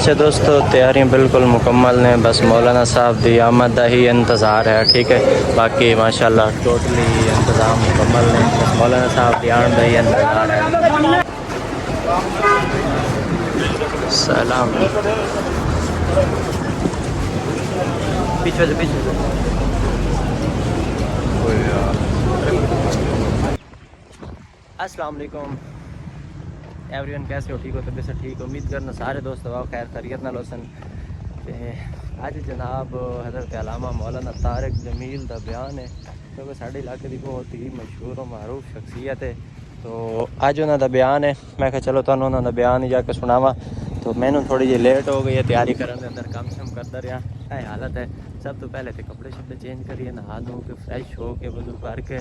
अच्छा दोस्तों, तैयारियां बिल्कुल मुकम्मल ने, बस मौलाना साहब की आमद का ही इंतज़ार है। ठीक है, बाकी माशाल्लाह टोटली इंतज़ाम मुकम्मल ने, बस मौलाना साहब की आमद का ही इंतज़ार है। सलाम पीछे से पीछे से। अस्सलाम वालेकुम एवरीवन, कैसे हो? ठीक हो? तबीयत से ठीक? उम्मीद करना सारे दोस्त वाह खैर खैरियत नाल होसन। ते अज जनाब हज़रत अल्लामा मौलाना तारिक जमील का बयान है, क्योंकि साढ़े इलाके की बहुत ही मशहूर और मारूफ शख्सियत है। तो अज उन्होंने बयान है, मैं कहा चलो तुहानू उन्होंने बयान ही जाके सुनावा। तो मैनू थोड़ी जी लेट हो गई है तैयारी करने के अंदर, कम शम करता रहा। यह हालत है। सब तो पहले तो कपड़े शपड़े चेंज करिए, नहा धो के फ्रैश हो के वजू करके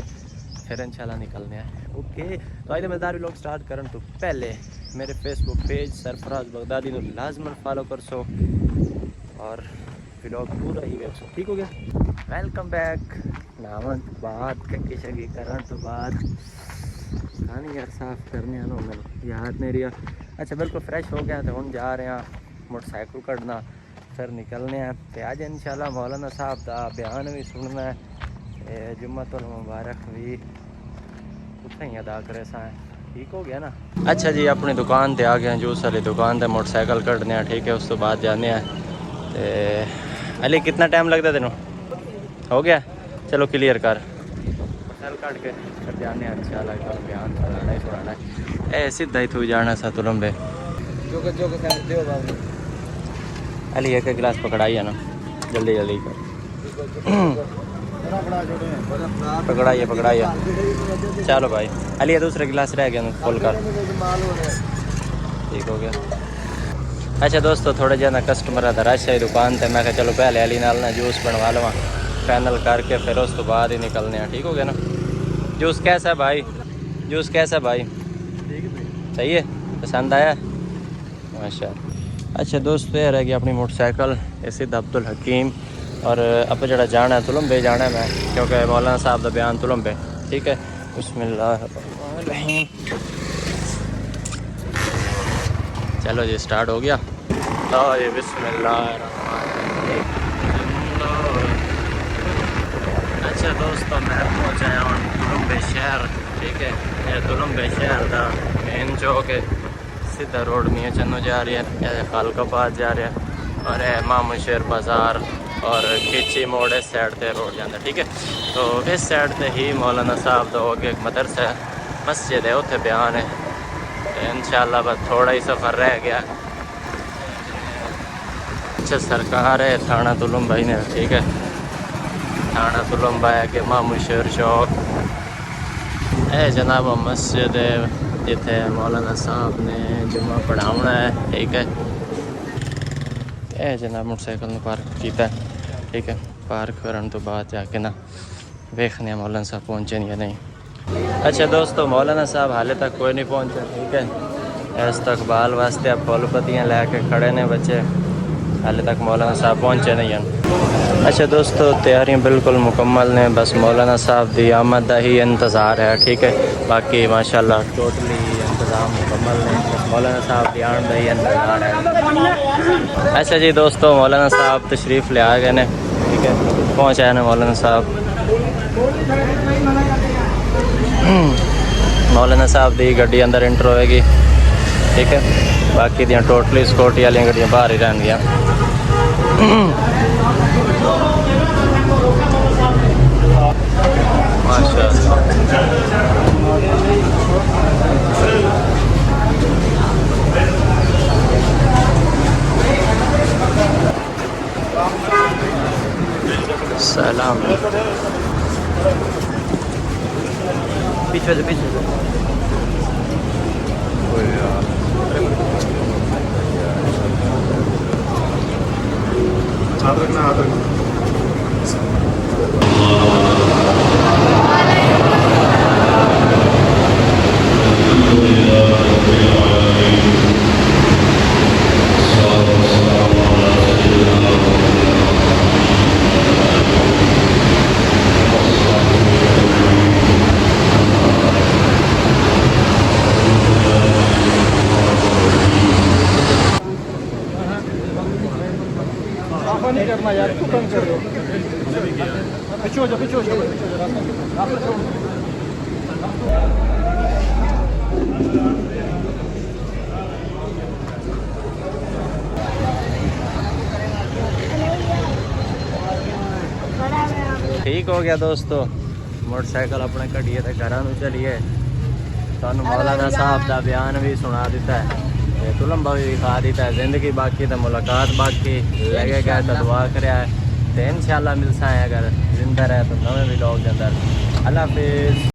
फिर इंशाल्लाह निकलने हैं। ओके, तो आज मज़ेदार व्लॉग स्टार्ट करने तो पहले मेरे फेसबुक पेज सरफराज बगदादी को लाजमन फॉलो कर सो और व्लॉग पूरा ही वेख सो। ठीक हो गया? Welcome back. नावन तो बाद ककी शकी करने तो बाद खानी यार साफ करने आना मैंने याद नहीं रहा। अच्छा बिल्कुल फ्रेश हो गया तो हम जा रहे हैं मोटरसाइकिल कढ़ना, फिर निकलने हैं। तो अज इंशाल्लाह मौलाना साहब का बयान भी सुनना है, जुम्मतुल मुबारक भी उत्थे ही अदा करे सा। ठीक हो गया ना? अच्छा जी, अपनी दुकान पर आ गए, जूस वाली दुकान पर मोटरसाइकिल कढ़ने हैं। ठीक है, उस तो बाद जाने हैं। तो अली कितना टाइम लगता तेनों? हो गया? चलो क्लियर कर मोटरसाइकिल कट के फिर जाने। अच्छा लगता बयान सुनाना ही सुनाना है। ए सीधा ही तू जाना सा तू लंबे अली एक गिलास पकड़ाई है ना, जल्दी जल्दी कर। पकड़ाइए पकड़ाइए। चलो भाई अली दूसरा गिलास रह गया, फुल कर। ठीक हो गया। अच्छा दोस्तों, थोड़ा जिहा ना कस्टमर का रश है दुकान पर, मैं चलो पहले अली नाल ना जूस बनवा लवा, फाइनल करके फिर उस तो बाद ही निकलने हैं। ठीक हो गया ना? जूस कैसा है भाई? जूस कैसा है भाई? सही है? पसंद आया? माशाल्लाह। अच्छा दोस्तों, ये रह गया अपनी मोटरसाइकिल, ये सीधा अब्दुल हकीम। और अब जरा जाना है तुलंबे जाना है मैं, क्योंकि मौलाना साहब का बयान तुलंबे। ठीक है, बिस्मिल्लाहिर्रहमानिर्रहीम। चलो जी स्टार्ट हो गया। लो ये बिस्मिल्लाहिर्रहमानिर्रहीम। अच्छा दोस्तों, मैं पहुँच आया हूँ तुलंबे शहर। ठीक है, ये तुलंबे शहर का मेन चौक है। सीधा रोड में चन्नू जा रही है, खालकाबाद जा रहा है, और मामू शेर बाज़ार और खिची मोड़ इस साइड से रोड जाता है। ठीक है, तो इस साइड से ही मौलाना साहब का हो गया एक मदरसा है, मस्जिद है, उत्थे बयान है। इंशाल्लाह बस थोड़ा ही सफ़र रह गया। अच्छा सरकार है थाना तुलुम्बा ही ने। ठीक है, थाना तुलुम्बा है कि मामू शेर चौक है जनाब, मस्जिद है जिथे मौलाना साहब ने जुम्मा पढ़ाना है। ठीक है, यह जनाब मोटरसाइकिल ने पार्क किया। ठीक है, पार्क करने तो बाद जाके ना वेखने मौलाना साहब पहुँचे या नहीं। अच्छा दोस्तों, मौलाना साहब हाले तक कोई नहीं पहुँचा। ठीक है, इस्तकबाल वास्ते अब फुल पत्तियाँ लैके खड़े ने बच्चे, हाले तक मौलाना साहब पहुँचे नहीं हैं। अच्छा दोस्तों, तैयारियां बिल्कुल मुकम्मल ने, बस मौलाना साहब की आमद का ही इंतज़ार है। ठीक है, बाकी माशाल्लाह टोटली इंतज़ाम मुकम्मल ने, बस मौलाना साहब की आमद का ही इंतज़ार है। अच्छा जी दोस्तों, मौलाना साहब तशरीफ़ ले आ गए ने। ठीक है, पहुँच आए ना मौलाना साहब। मौलाना साहब की गड्डी अंदर इंटर होएगी। ठीक है, बाकी दियाँ टोटली सिक्योरिटी वाली गड्डियाँ बाहर ही रहंदियां। सलाम पीछे से पीछे से। हाथ रखना, हाथ रखना। नहीं करना यार, क्यों तंग कर रहे हो? पीछे हो जाओ, पीछे हो जाओ। ठीक हो गया दोस्तों, मोटरसाइकिल अपने कढ़िए तो घर चलीए। सानू मौलाना साहब का बयान भी सुना दिता है, ते तुलंबा भी दिखा दिता है। जिंदगी बाकी तो मुलाकात बाकी, लगेगा तो दुआ करे तो इंशाल्लाह मिलसा है। अगर जिंदा रहे तो नवे भी लोग अंदर। अल्लाह हाफिज़।